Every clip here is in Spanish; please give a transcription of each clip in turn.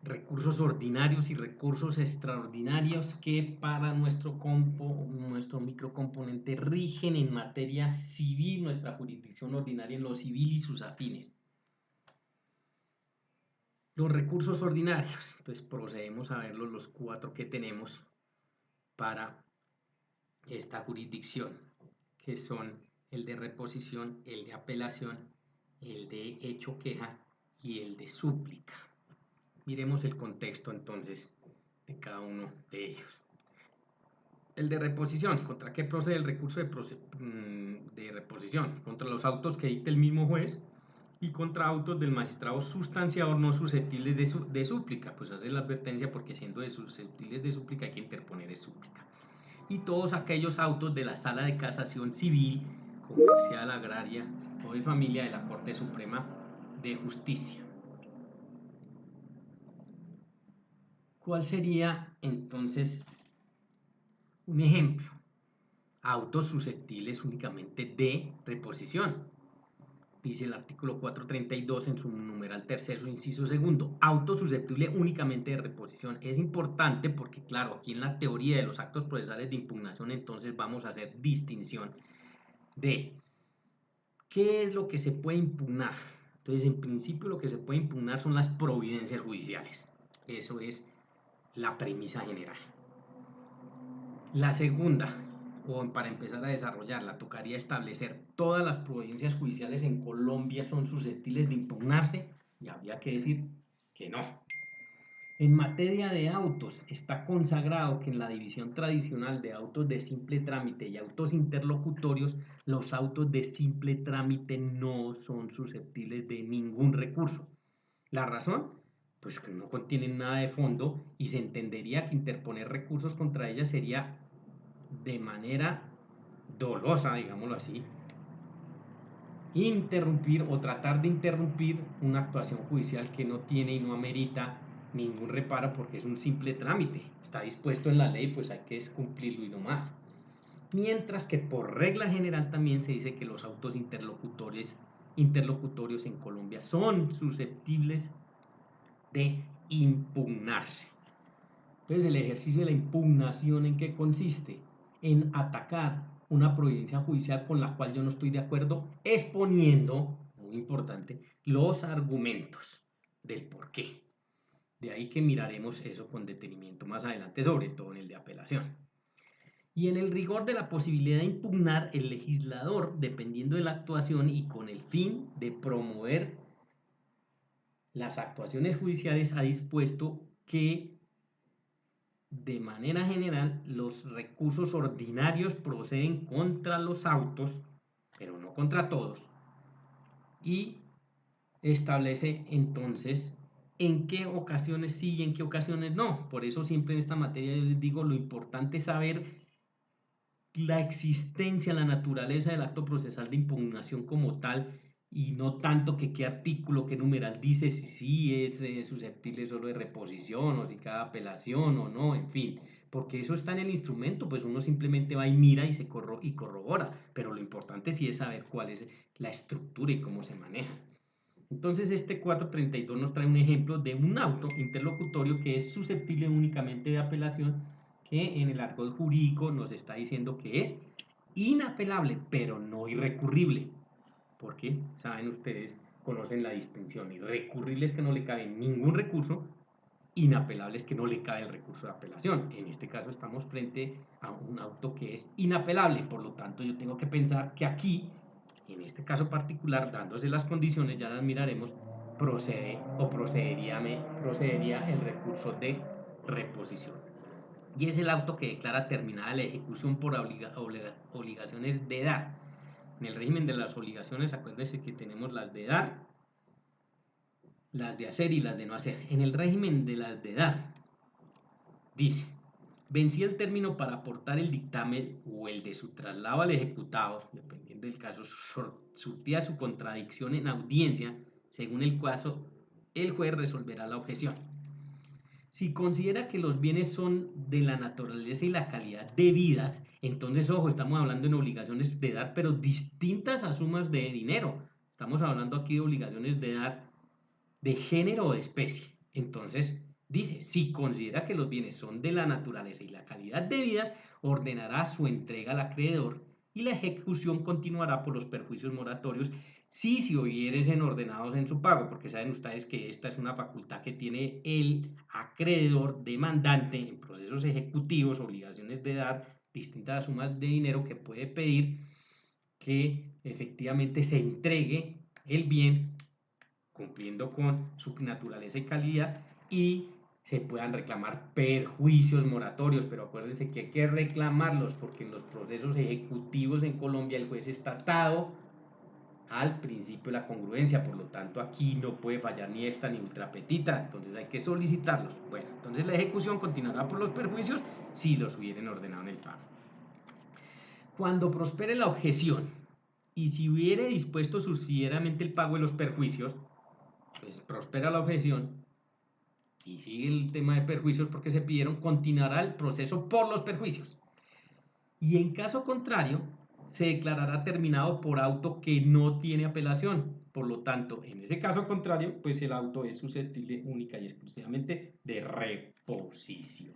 recursos ordinarios y recursos extraordinarios que para nuestro microcomponente rigen en materia civil, nuestra jurisdicción ordinaria en lo civil y sus afines. Los recursos ordinarios, entonces procedemos a verlos los 4 que tenemos para esta jurisdicción, que son el de reposición, el de apelación, el de hecho queja y el de súplica. Miremos el contexto entonces de cada uno de ellos. El de reposición, ¿contra qué procede el recurso de reposición? Contra los autos que dicte el mismo juez y contra autos del magistrado sustanciador no susceptibles de súplica. Pues hace la advertencia porque siendo susceptibles de súplica hay que interponer súplica. Y todos aquellos autos de la Sala de Casación Civil, Comercial, Agraria o de Familia de la Corte Suprema de Justicia. ¿Cuál sería entonces un ejemplo? Autos susceptibles únicamente de reposición. Dice el artículo 432 en su numeral tercero, inciso segundo, auto susceptible únicamente de reposición. Es importante porque, claro, aquí en la teoría de los actos procesales de impugnación, entonces vamos a hacer distinción de qué es lo que se puede impugnar. Entonces, en principio, lo que se puede impugnar son las providencias judiciales. Eso es la premisa general. La segunda, o para empezar a desarrollarla, tocaría establecer todas las providencias judiciales en Colombia son susceptibles de impugnarse y habría que decir que no. En materia de autos, está consagrado que en la división tradicional de autos de simple trámite y autos interlocutorios, los autos de simple trámite no son susceptibles de ningún recurso. ¿La razón? Pues que no contienen nada de fondo y se entendería que interponer recursos contra ellas sería de manera dolosa, digámoslo así, interrumpir o tratar de interrumpir una actuación judicial que no tiene y no amerita ningún reparo porque es un simple trámite. Está dispuesto en la ley, pues hay que cumplirlo y no más. Mientras que por regla general también se dice que los autos interlocutorios en Colombia son susceptibles de impugnarse. Entonces, el ejercicio de la impugnación, ¿en qué consiste? En atacar una providencia judicial con la cual yo no estoy de acuerdo, exponiendo, muy importante, los argumentos del por qué. De ahí que miraremos eso con detenimiento más adelante, sobre todo en el de apelación. Y en el rigor de la posibilidad de impugnar, el legislador, dependiendo de la actuación y con el fin de promover las actuaciones judiciales, ha dispuesto que de manera general los recursos ordinarios proceden contra los autos, pero no contra todos, y establece entonces en qué ocasiones sí y en qué ocasiones no. Por eso siempre en esta materia yo les digo, lo importante es saber la existencia, la naturaleza del acto procesal de impugnación como tal y no tanto que qué artículo, qué numeral dice si sí es susceptible solo de reposición o si cada apelación o no, en fin, porque eso está en el instrumento, pues uno simplemente va y mira y y corrobora, pero lo importante sí es saber cuál es la estructura y cómo se maneja. Entonces este 432 nos trae un ejemplo de un auto interlocutorio que es susceptible únicamente de apelación, que en el argot jurídico nos está diciendo que es inapelable, pero no irrecurrible. Porque, saben ustedes, conocen la distinción. Irrecurrible es que no le cabe ningún recurso, inapelable es que no le cabe el recurso de apelación. En este caso estamos frente a un auto que es inapelable, por lo tanto yo tengo que pensar que aquí, en este caso particular, dándose las condiciones, ya las miraremos, procedería el recurso de reposición. Y es el auto que declara terminada la ejecución por obligaciones de dar. En el régimen de las obligaciones, acuérdense que tenemos las de dar, las de hacer y las de no hacer. En el régimen de las de dar, dice, vencía el término para aportar el dictamen o el de su traslado al ejecutado, dependiendo del caso, surtía su contradicción en audiencia, según el caso, el juez resolverá la objeción. Si considera que los bienes son de la naturaleza y la calidad debidas, entonces, ojo, estamos hablando en obligaciones de dar, pero distintas a sumas de dinero. Estamos hablando aquí de obligaciones de dar de género o de especie. Entonces, Dice, si considera que los bienes son de la naturaleza y la calidad debidas, ordenará su entrega al acreedor y la ejecución continuará por los perjuicios moratorios si se hubiesen ordenados en su pago, porque saben ustedes que esta es una facultad que tiene el acreedor demandante en procesos ejecutivos, obligaciones de dar distintas sumas de dinero que puede pedir que efectivamente se entregue el bien cumpliendo con su naturaleza y calidad y se puedan reclamar perjuicios moratorios, pero acuérdense que hay que reclamarlos porque en los procesos ejecutivos en Colombia el juez está atado al principio de la congruencia, por lo tanto aquí no puede fallar ni esta ni ultrapetita, entonces hay que solicitarlos. Bueno, entonces la ejecución continuará por los perjuicios si los hubieran ordenado en el pago. Cuando prospere la objeción y si hubiere dispuesto subsidiariamente el pago de los perjuicios, pues prospera la objeción y sigue el tema de perjuicios porque se pidieron, continuará el proceso por los perjuicios. Y en caso contrario, se declarará terminado por auto que no tiene apelación. Por lo tanto, en ese caso contrario, pues el auto es susceptible única y exclusivamente de reposición.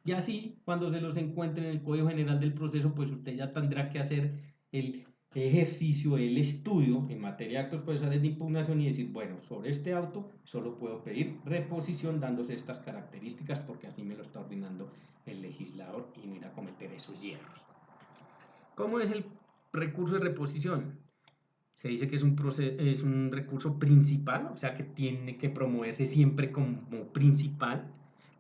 Y así, cuando se los encuentre en el Código General del Proceso, pues usted ya tendrá que hacer el ejercicio, el estudio en materia de actos procesales de impugnación y decir, bueno, sobre este auto solo puedo pedir reposición dándose estas características porque así me lo está ordenando el legislador y no ir a cometer esos hierros. ¿Cómo es el recurso de reposición? Se dice que es un recurso principal, o sea que tiene que promoverse siempre como principal,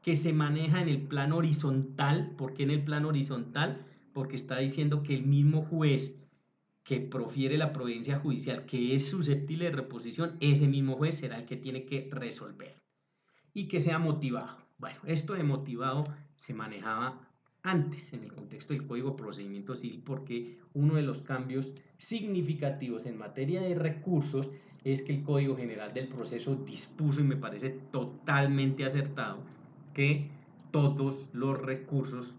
que se maneja en el plano horizontal. ¿Por qué en el plano horizontal? Porque está diciendo que el mismo juez que profiere la providencia judicial que es susceptible de reposición, ese mismo juez será el que tiene que resolver y que sea motivado. Bueno, esto de motivado se manejaba antes en el contexto del Código de Procedimiento Civil porque uno de los cambios significativos en materia de recursos es que el Código General del Proceso dispuso, y me parece totalmente acertado, que todos los recursos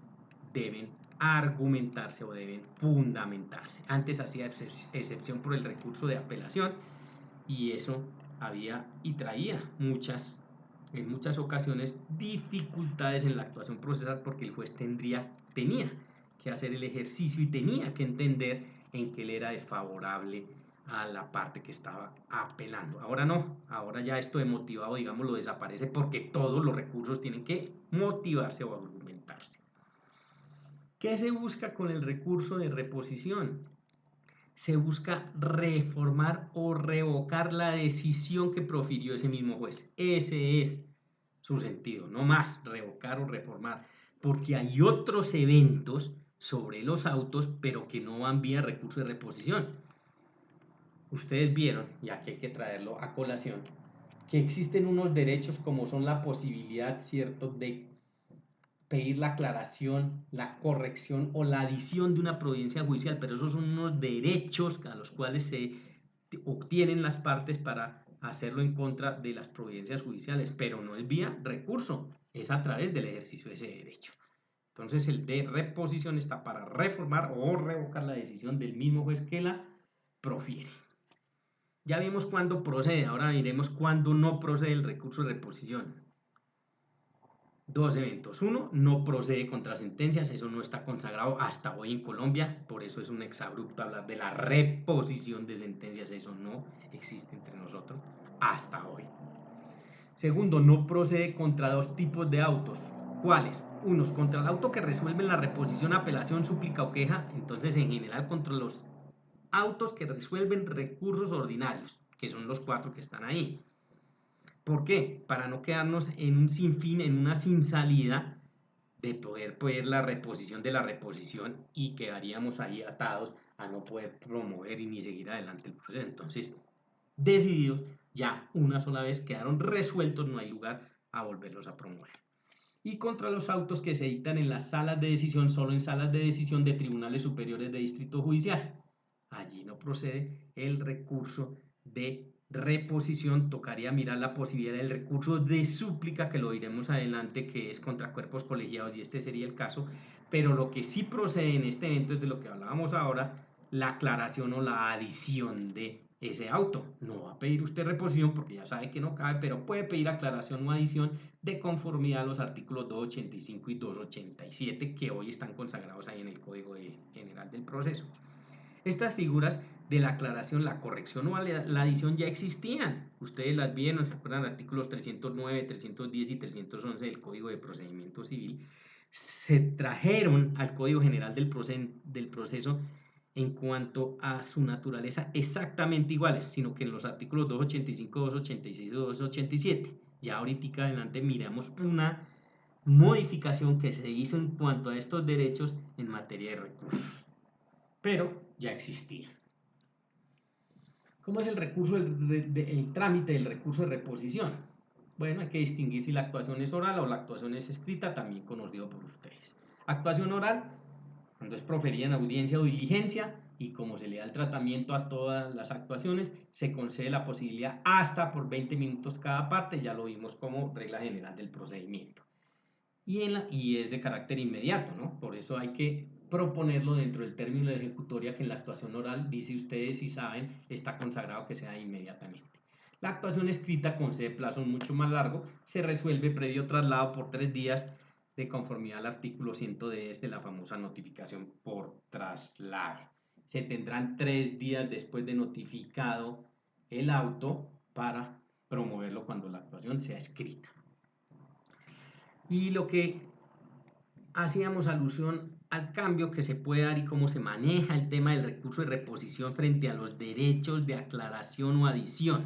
deben argumentarse o deben fundamentarse. Antes hacía excepción por el recurso de apelación y eso había y traía en muchas ocasiones dificultades en la actuación procesal porque el juez tenía que hacer el ejercicio y tenía que entender en qué le era desfavorable a la parte que estaba apelando. Ahora no, ahora ya esto de motivado, digamos, lo desaparece porque todos los recursos tienen que motivarse o argumentarse. ¿Qué se busca con el recurso de reposición? Se busca reformar o revocar la decisión que profirió ese mismo juez. Ese es su sentido, no más revocar o reformar, porque hay otros eventos sobre los autos, pero que no van vía recurso de reposición. Ustedes vieron, y aquí hay que traerlo a colación, que existen unos derechos como son la posibilidad, ¿cierto?, de pedir la aclaración, la corrección o la adición de una providencia judicial, pero esos son unos derechos a los cuales se obtienen las partes para hacerlo en contra de las providencias judiciales, pero no es vía recurso, es a través del ejercicio de ese derecho. Entonces el de reposición está para reformar o revocar la decisión del mismo juez que la profiere. Ya vimos cuándo procede, ahora veremos cuándo no procede el recurso de reposición. Dos eventos. Uno, no procede contra sentencias, eso no está consagrado hasta hoy en Colombia, por eso es un exabrupto hablar de la reposición de sentencias, eso no existe entre nosotros hasta hoy. Segundo, no procede contra dos tipos de autos. ¿Cuáles? Unos, contra el auto que resuelven la reposición, apelación, súplica o queja, entonces en general contra los autos que resuelven recursos ordinarios, que son los 4 que están ahí. ¿Por qué? Para no quedarnos en un sinfín, en una sin salida de poder pedir la reposición de la reposición y quedaríamos ahí atados a no poder promover y ni seguir adelante el proceso. Entonces, decididos, ya una sola vez quedaron resueltos, no hay lugar a volverlos a promover. Y contra los autos que se dictan en las salas de decisión, solo en salas de decisión de tribunales superiores de distrito judicial. Allí no procede el recurso de reposición, tocaría mirar la posibilidad del recurso de súplica, que lo diremos adelante, que es contra cuerpos colegiados y este sería el caso, pero lo que sí procede en este evento es de lo que hablábamos ahora, la aclaración o la adición de ese auto. No va a pedir usted reposición porque ya sabe que no cabe, pero puede pedir aclaración o adición de conformidad a los artículos 285 y 287 que hoy están consagrados ahí en el Código General del Proceso. Estas figuras de la aclaración, la corrección o la adición ya existían. Ustedes las vieron, ¿se acuerdan? Artículos 309, 310 y 311 del Código de Procedimiento Civil. Se trajeron al Código General del Proceso en cuanto a su naturaleza exactamente iguales, sino que en los artículos 285, 286 y 287. Ya ahorita adelante miramos una modificación que se hizo en cuanto a estos derechos en materia de recursos, pero ya existía. ¿Cómo es el recurso, el trámite del recurso de reposición? Bueno, hay que distinguir si la actuación es oral o la actuación es escrita, también conocido por ustedes. Actuación oral, cuando es proferida en audiencia o diligencia, y como se le da el tratamiento a todas las actuaciones, se concede la posibilidad hasta por 20 minutos cada parte, ya lo vimos como regla general del procedimiento. Y es de carácter inmediato, ¿no? Por eso hay que proponerlo dentro del término de ejecutoria, que en la actuación oral, dice ustedes si saben, está consagrado que sea inmediatamente. La actuación escrita concede plazo mucho más largo, se resuelve previo traslado por 3 días de conformidad al artículo 110 de la famosa notificación por traslado. Se tendrán 3 días después de notificado el auto para promoverlo cuando la actuación sea escrita. Y lo que hacíamos alusión al cambio que se puede dar y cómo se maneja el tema del recurso de reposición frente a los derechos de aclaración o adición.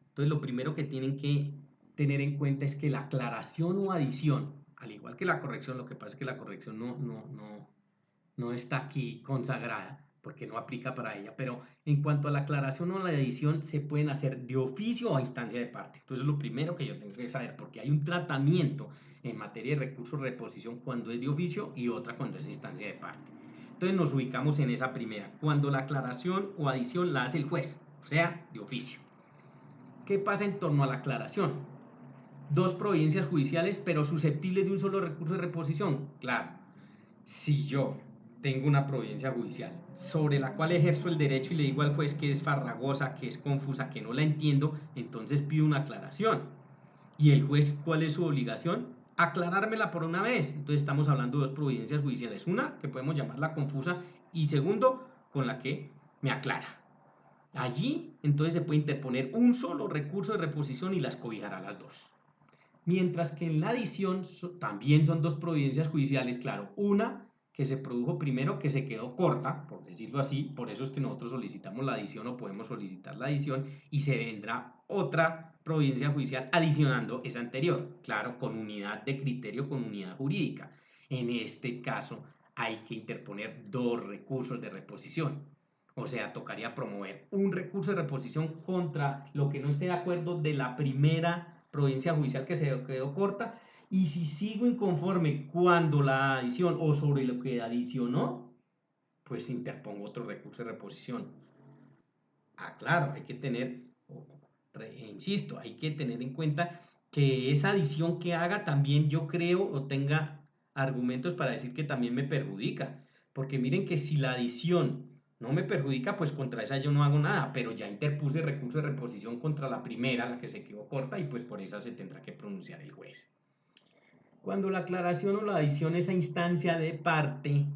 Entonces, lo primero que tienen que tener en cuenta es que la aclaración o adición, al igual que la corrección, lo que pasa es que la corrección no está aquí consagrada porque no aplica para ella, pero en cuanto a la aclaración o la adición se pueden hacer de oficio o a instancia de parte. Entonces, lo primero que yo tengo que saber, porque hay un tratamiento en materia de recursos de reposición cuando es de oficio y otra cuando es a instancia de parte. Entonces nos ubicamos en esa primera, cuando la aclaración o adición la hace el juez, o sea, de oficio. ¿Qué pasa en torno a la aclaración? Dos providencias judiciales, pero susceptibles de un solo recurso de reposición. Claro, si yo tengo una providencia judicial sobre la cual ejerzo el derecho y le digo al juez que es farragosa, que es confusa, que no la entiendo, entonces pido una aclaración. ¿Y el juez cuál es su obligación? Aclarármela por una vez. Entonces estamos hablando de dos providencias judiciales. Una, que podemos llamarla confusa, y segundo, con la que me aclara. Allí, entonces se puede interponer un solo recurso de reposición y las cobijará las dos. Mientras que en la adición también son dos providencias judiciales, claro, una que se produjo primero que se quedó corta, por decirlo así, por eso es que nosotros solicitamos la adición o podemos solicitar la adición y se vendrá otra providencia judicial adicionando esa anterior, claro, con unidad de criterio, con unidad jurídica. En este caso hay que interponer dos recursos de reposición. O sea, tocaría promover un recurso de reposición contra lo que no esté de acuerdo de la primera provincia judicial que se quedó corta, y si sigo inconforme cuando la adición o sobre lo que adicionó, pues interpongo otro recurso de reposición. Claro, hay que tener, insisto, hay que tener en cuenta que esa adición que haga también yo creo o tenga argumentos para decir que también me perjudica. Porque miren que si la adición no me perjudica, pues contra esa yo no hago nada, pero ya interpuse recurso de reposición contra la primera, la que se quedó corta, y pues por esa se tendrá que pronunciar el juez. Cuando la aclaración o la adición es a instancia de parte,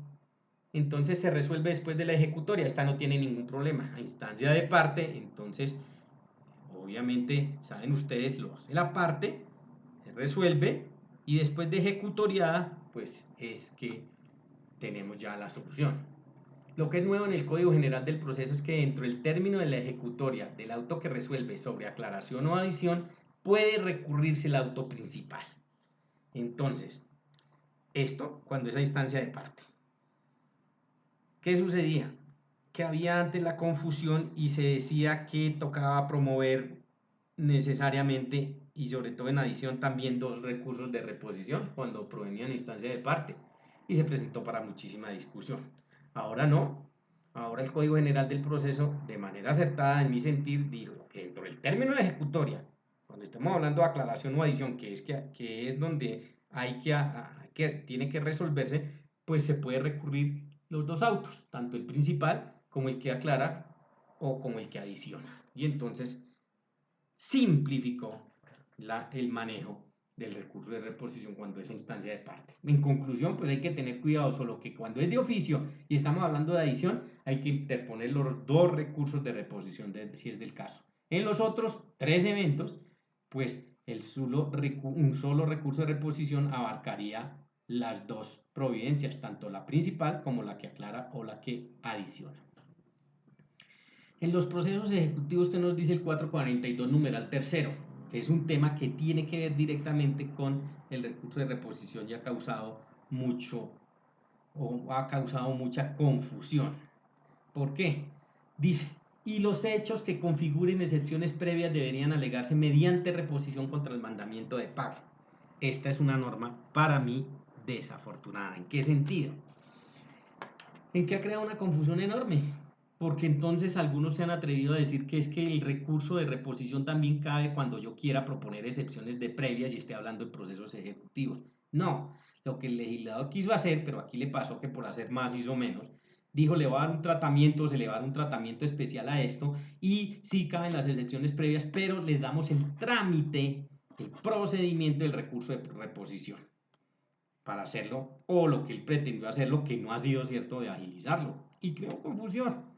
entonces se resuelve después de la ejecutoria. Esta no tiene ningún problema. A instancia de parte, entonces, obviamente, saben ustedes, lo hace la parte, se resuelve, y después de ejecutoriada, pues es que tenemos ya la solución. Lo que es nuevo en el Código General del Proceso es que dentro del término de la ejecutoria del auto que resuelve sobre aclaración o adición, puede recurrirse el auto principal. Entonces, esto cuando es a instancia de parte. ¿Qué sucedía? Que había antes la confusión y se decía que tocaba promover necesariamente y sobre todo en adición también dos recursos de reposición cuando provenían de instancia de parte, y se presentó para muchísima discusión. Ahora no, ahora el Código General del Proceso, de manera acertada en mi sentir, dijo que dentro del término de la ejecutoria, cuando estamos hablando de aclaración o adición, que es donde tiene que resolverse, pues se puede recurrir los dos autos, tanto el principal como el que aclara, o como el que adiciona. Y entonces simplificó el manejo del recurso de reposición cuando es instancia de parte. En conclusión, pues hay que tener cuidado, solo que cuando es de oficio y estamos hablando de adición, hay que interponer los dos recursos de reposición, si es del caso. En los otros tres eventos, pues un solo recurso de reposición abarcaría las dos providencias, tanto la principal como la que aclara o la que adiciona. En los procesos ejecutivos, que nos dice el 442 numeral tercero, que es un tema que tiene que ver directamente con el recurso de reposición y ha causado mucha confusión. ¿Por qué? Dice, y los hechos que configuren excepciones previas deberían alegarse mediante reposición contra el mandamiento de pago. Esta es una norma para mí desafortunada. ¿En qué sentido? En que ha creado una confusión enorme, porque entonces algunos se han atrevido a decir que es que el recurso de reposición también cabe cuando yo quiera proponer excepciones de previas y esté hablando de procesos ejecutivos. No, lo que el legislador quiso hacer, pero aquí le pasó que por hacer más hizo menos, dijo le va a dar un tratamiento, se le va a dar un tratamiento especial a esto y sí caben las excepciones previas, pero le damos el trámite, el procedimiento del recurso de reposición para hacerlo, o lo que él pretendió hacerlo, que no ha sido cierto, de agilizarlo, y creó confusión.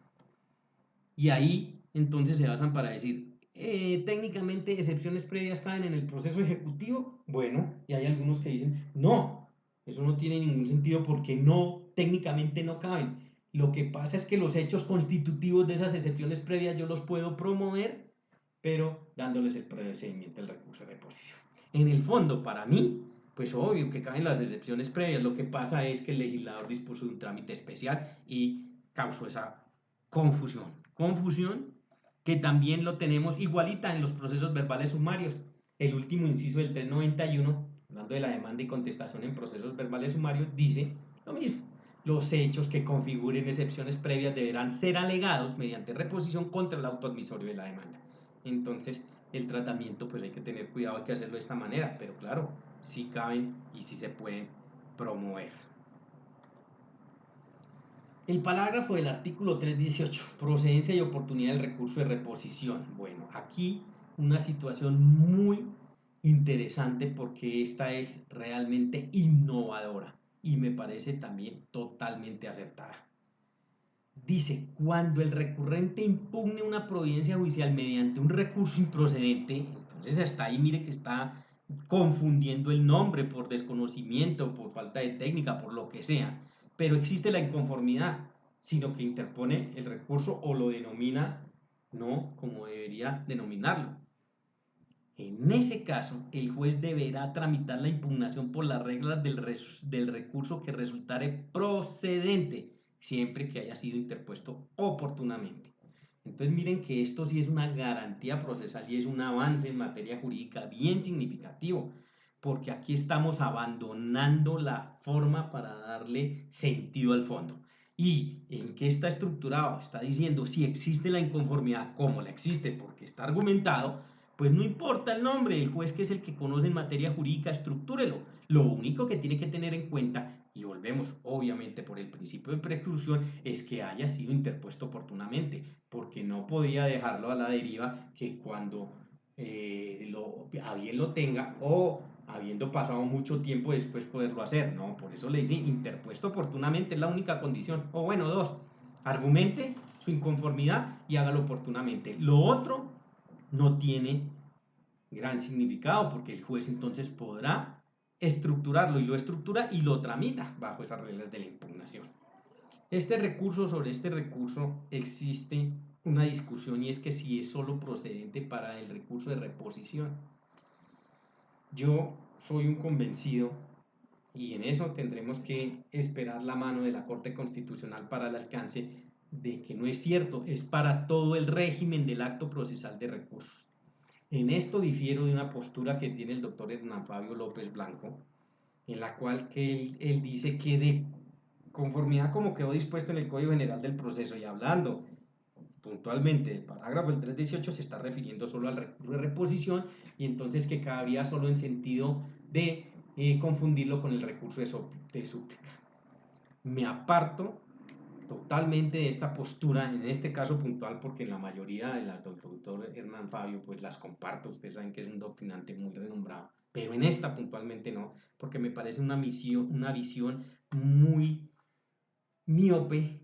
Y ahí entonces se basan para decir, técnicamente excepciones previas caen en el proceso ejecutivo. Bueno, y hay algunos que dicen, no, eso no tiene ningún sentido porque no, técnicamente no caben. Lo que pasa es que los hechos constitutivos de esas excepciones previas yo los puedo promover, pero dándoles el procedimiento del recurso de reposición. En el fondo, para mí, pues obvio que caen las excepciones previas. Lo que pasa es que el legislador dispuso de un trámite especial y causó esa confusión. Confusión que también lo tenemos igualita en los procesos verbales sumarios. El último inciso del 391, hablando de la demanda y contestación en procesos verbales sumarios, dice lo mismo. Los hechos que configuren excepciones previas deberán ser alegados mediante reposición contra el auto admisorio de la demanda. Entonces, el tratamiento, pues hay que tener cuidado, hay que hacerlo de esta manera, pero claro, sí caben y sí se pueden promover. El parágrafo del artículo 318, procedencia y oportunidad del recurso de reposición. Bueno, aquí una situación muy interesante porque esta es realmente innovadora y me parece también totalmente acertada. Dice, cuando el recurrente impugne una providencia judicial mediante un recurso improcedente, entonces hasta ahí mire que está confundiendo el nombre por desconocimiento, por falta de técnica, por lo que sea, pero existe la inconformidad, sino que interpone el recurso o lo denomina no como debería denominarlo. En ese caso, el juez deberá tramitar la impugnación por las reglas del recurso que resultare procedente, siempre que haya sido interpuesto oportunamente. Entonces miren que esto sí es una garantía procesal y es un avance en materia jurídica bien significativo, porque aquí estamos abandonando la forma para darle sentido al fondo. ¿Y en qué está estructurado? Está diciendo si existe la inconformidad, como la existe, porque está argumentado, pues no importa el nombre, el juez, que es el que conoce en materia jurídica, estructúrelo. Lo único que tiene que tener en cuenta, y volvemos obviamente por el principio de preclusión, es que haya sido interpuesto oportunamente, porque no podía dejarlo a la deriva que cuando a bien lo tenga o habiendo pasado mucho tiempo después poderlo hacer. No, por eso le dice interpuesto oportunamente, es la única condición. O bueno, dos, argumente su inconformidad y hágalo oportunamente. Lo otro no tiene gran significado porque el juez entonces podrá estructurarlo y lo estructura y lo tramita bajo esas reglas de la impugnación. Sobre este recurso existe una discusión y es que si es solo procedente para el recurso de reposición. Yo soy un convencido y en eso tendremos que esperar la mano de la Corte Constitucional para el alcance de que no es cierto, es para todo el régimen del acto procesal de recursos. En esto difiero de una postura que tiene el doctor Hernán Fabio López Blanco, en la cual él dice que de conformidad como quedó dispuesto en el Código General del Proceso y hablando puntualmente el parágrafo del 318 se está refiriendo solo al recurso de reposición y entonces que cabría solo en sentido de confundirlo con el recurso de súplica. Me aparto totalmente de esta postura, en este caso puntual, porque en la mayoría de las del doctor Hernán Fabio, pues las comparto, ustedes saben que es un doctrinante muy renombrado, pero en esta puntualmente no, porque me parece una visión muy miope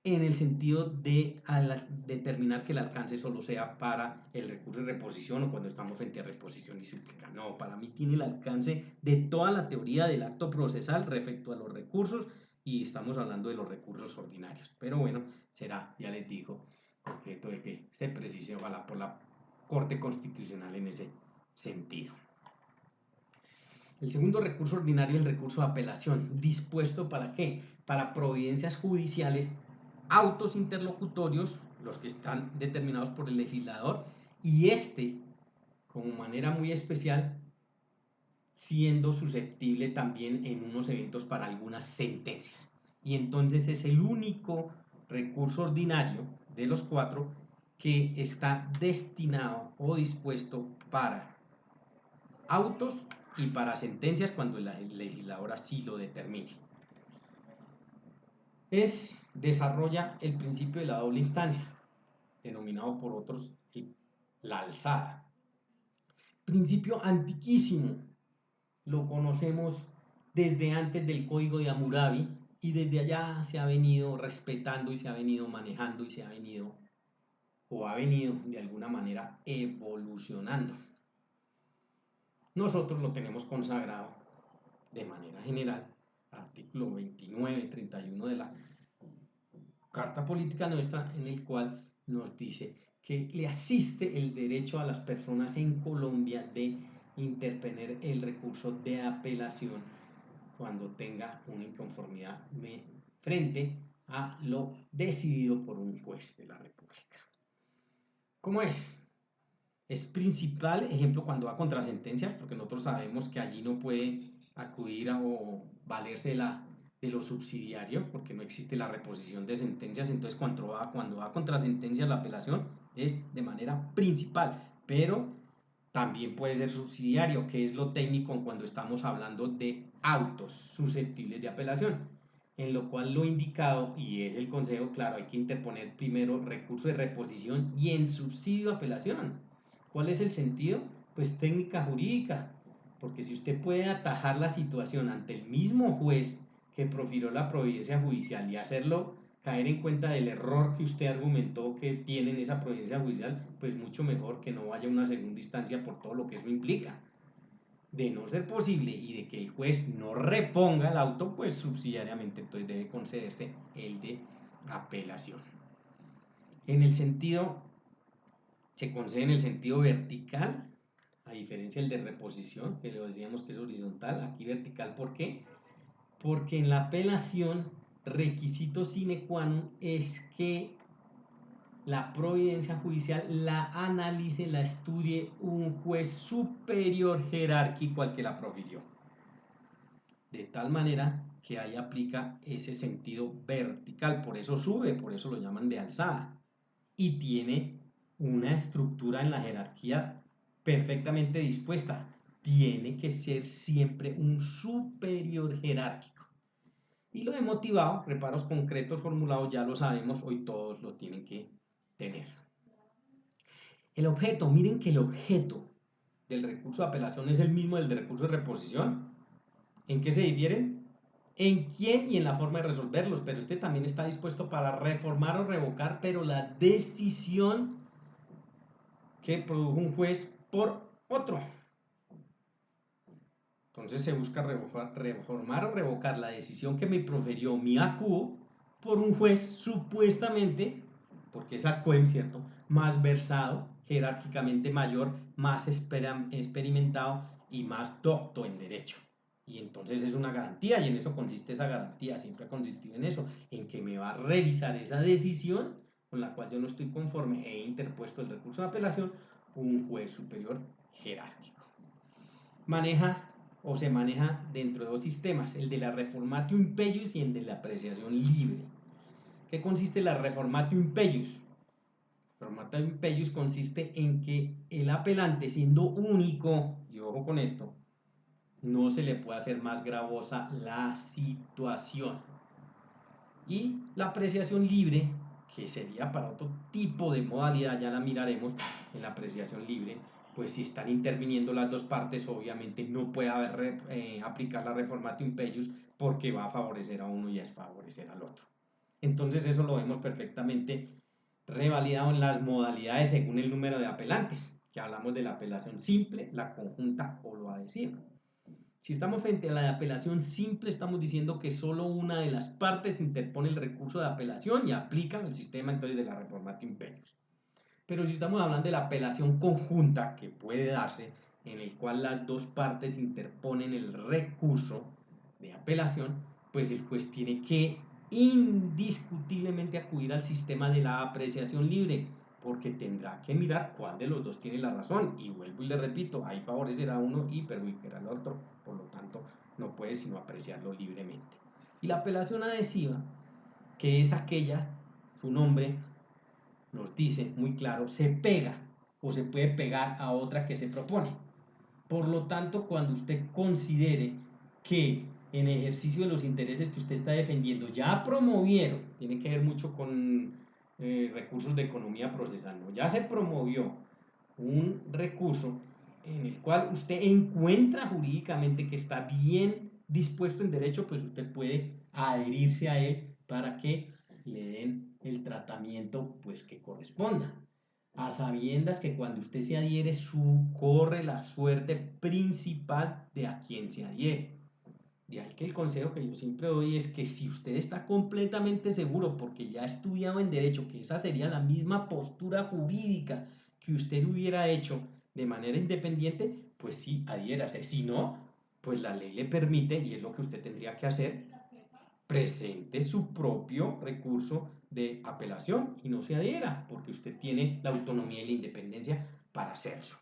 en el sentido de determinar que el alcance solo sea para el recurso de reposición o cuando estamos frente a reposición y súplica. No, para mí tiene el alcance de toda la teoría del acto procesal respecto a los recursos y estamos hablando de los recursos ordinarios. Pero bueno, será, ya les digo, objeto de que se precise ojalá por la Corte Constitucional en ese sentido. El segundo recurso ordinario es el recurso de apelación, dispuesto para qué? Para providencias judiciales, autos interlocutorios, los que están determinados por el legislador, y este, como manera muy especial, siendo susceptible también en unos eventos para algunas sentencias. Y entonces es el único recurso ordinario de los cuatro que está destinado o dispuesto para autos y para sentencias cuando el legislador así lo determine. Desarrolla el principio de la doble instancia, denominado por otros la alzada. Principio antiquísimo, lo conocemos desde antes del Código de Hammurabi y desde allá se ha venido respetando y se ha venido manejando y se ha venido o ha venido de alguna manera evolucionando. Nosotros lo tenemos consagrado de manera general, artículo 29, 31 de la Carta Política nuestra, en el cual nos dice que le asiste el derecho a las personas en Colombia de interponer el recurso de apelación cuando tenga una inconformidad frente a lo decidido por un juez de la República. ¿Cómo es? Es principal ejemplo cuando va contra sentencias, porque nosotros sabemos que allí no puede acudir o valerse de lo subsidiario, porque no existe la reposición de sentencias, entonces cuando va contra sentencias la apelación es de manera principal, pero también puede ser subsidiario, que es lo técnico cuando estamos hablando de autos susceptibles de apelación, en lo cual lo indicado, y es el consejo, claro, hay que interponer primero recurso de reposición y en subsidio de apelación. ¿Cuál es el sentido? Pues técnica jurídica, porque si usted puede atajar la situación ante el mismo juez que profirió la providencia judicial y hacerlo caer en cuenta del error que usted argumentó que tiene en esa providencia judicial, pues mucho mejor que no vaya a una segunda instancia por todo lo que eso implica. De no ser posible y de que el juez no reponga el auto, pues subsidiariamente entonces debe concederse el de apelación. En el sentido se concede en el sentido vertical, a diferencia del de reposición, que lo decíamos que es horizontal, aquí vertical, ¿por qué? Porque en la apelación, requisito sine qua non es que la providencia judicial la analice, la estudie un juez superior jerárquico al que la profirió. De tal manera que ahí aplica ese sentido vertical, por eso sube, por eso lo llaman de alzada. Y tiene una estructura en la jerarquía perfectamente dispuesta. Tiene que ser siempre un superior jerárquico. Y lo he motivado, reparos concretos formulados, ya lo sabemos, hoy todos lo tienen que tener. El objeto, miren que el objeto del recurso de apelación es el mismo del de recurso de reposición. ¿En qué se difieren? En quién y en la forma de resolverlos, pero este también está dispuesto para reformar o revocar, pero la decisión que produjo un juez por otro. Entonces se busca reformar o revocar la decisión que me proferió mi ACU por un juez supuestamente, porque es ACUEM, ¿cierto?, más versado, jerárquicamente mayor, más experimentado y más docto en derecho. Y entonces es una garantía, y en eso consiste esa garantía, siempre ha consistido en eso, en que me va a revisar esa decisión con la cual yo no estoy conforme, he interpuesto el recurso de apelación, un juez superior jerárquico. Se maneja dentro de dos sistemas, el de la reformatio impellius y el de la apreciación libre. ¿Qué consiste la reformatio impellius? Reformatio impellius consiste en que el apelante, siendo único, y ojo con esto, no se le puede hacer más gravosa la situación. Y la apreciación libre, que sería para otro tipo de modalidad, ya la miraremos en la apreciación libre, pues si están interviniendo las dos partes, obviamente no puede haber aplicar la reformatio impellius porque va a favorecer a uno y a desfavorecer al otro. Entonces eso lo vemos perfectamente revalidado en las modalidades según el número de apelantes, que hablamos de la apelación simple, la conjunta o lo adhesivo. Si estamos frente a la apelación simple, estamos diciendo que solo una de las partes interpone el recurso de apelación y aplica el sistema entonces de la reformatio impellius. Pero si estamos hablando de la apelación conjunta, que puede darse, en el cual las dos partes interponen el recurso de apelación, pues el juez tiene que indiscutiblemente acudir al sistema de la apreciación libre, porque tendrá que mirar cuál de los dos tiene la razón. Y vuelvo y le repito, ahí favorecerá a uno y perjudicará al otro, por lo tanto no puede sino apreciarlo libremente. Y la apelación adhesiva, que es aquella, su nombre nos dice muy claro, se pega o se puede pegar a otra que se propone. Por lo tanto, cuando usted considere que en ejercicio de los intereses que usted está defendiendo ya promovieron, tiene que ver mucho con recursos de economía procesal, ¿no? Ya se promovió un recurso en el cual usted encuentra jurídicamente que está bien dispuesto en derecho, pues usted puede adherirse a él para que le den el tratamiento pues que corresponda, a sabiendas que cuando usted se adhiere corre la suerte principal de a quien se adhiere. De ahí que el consejo que yo siempre doy es que si usted está completamente seguro, porque ya ha estudiado en derecho, que esa sería la misma postura jurídica que usted hubiera hecho de manera independiente, pues sí, adhiérase. Si no, pues la ley le permite, y es lo que usted tendría que hacer, presente su propio recurso de apelación y no se adhiera, porque usted tiene la autonomía y la independencia para hacerlo.